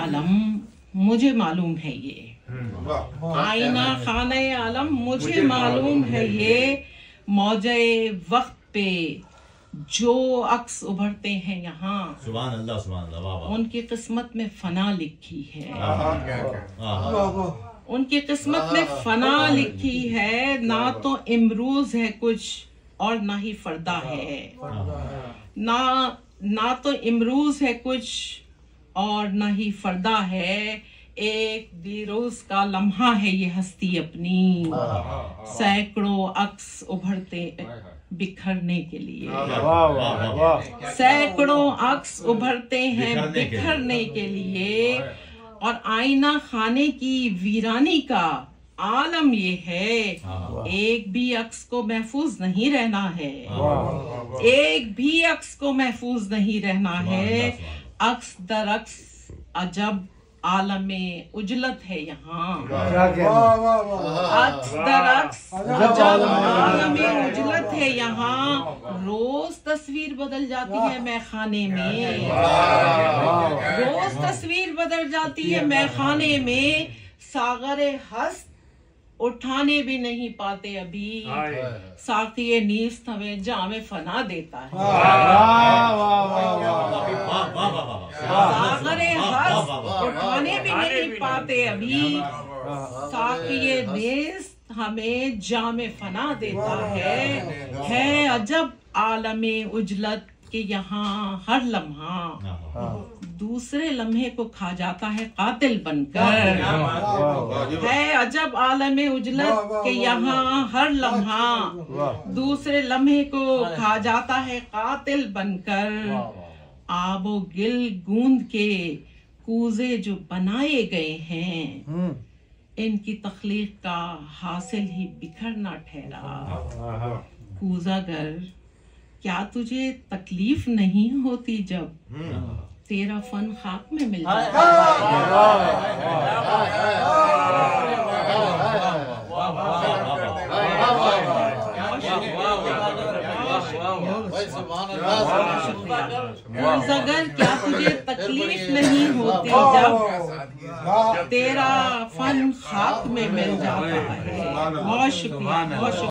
आलम मुझे मालूम है ये, आईना खाने आलम मुझे मालूम है ये, मौजे वक्त पे जो अक्स उभरते हैं यहाँ, सुभान अल्लाह सुभान अल्लाह, वाह वाह। उनकी किस्मत में फना लिखी है, उनकी किस्मत में फना लिखी है। ना तो इमरूज है कुछ और ना ही फरदा है, ना तो इमरूज है कुछ और ना ही फरदा है। एक बेरोज का लम्हा है ये हस्ती अपनी, सैकड़ों अक्स उभरते बिखरने के लिए, सैकड़ों अक्स उभरते हैं बिखरने के लिए। और आईना खाने की वीरानी का आलम ये है, एक भी अक्स को महफूज नहीं रहना है, एक भी अक्स को महफूज नहीं रहना है। अक्स दर अक्स अजब आलमे उजलत है यहाँ, अक्स दर अक्स अजब आलमे उजलत है यहाँ। रोज तस्वीर बदल जाती है मैखाने में, रोज तस्वीर बदल जाती है मैखाने में। सागरे हस्त उठाने भी नहीं पाते अभी, साकिए नीस्त हमें जामे फना देता है। सागरे हस्त उठाने भी नहीं पाते अभी, साकिए नीस्त हमें जामे फना देता है। अजब आलमे उजलत के यहाँ हर लम्हा दूसरे लम्हे को खा जाता है कातिल बनकर, है अजब आलमे उजलत के यहाँ हर लम्हा दूसरे लम्हे को खा जाता है कातिल बनकर। आबो गिल गूंद के कूजे जो बनाए गए हैं, इनकी तख्लीक का हासिल ही बिखरना ठहरा। कूजागर क्या तुझे तकलीफ नहीं होती जब तेरा फन खाक में मिल जाता है? क्या तुझे तकलीफ नहीं होती जब तेरा फन खाक में मिल जाता है? बहुत शुक्रिया, बहुत शुक्रिया।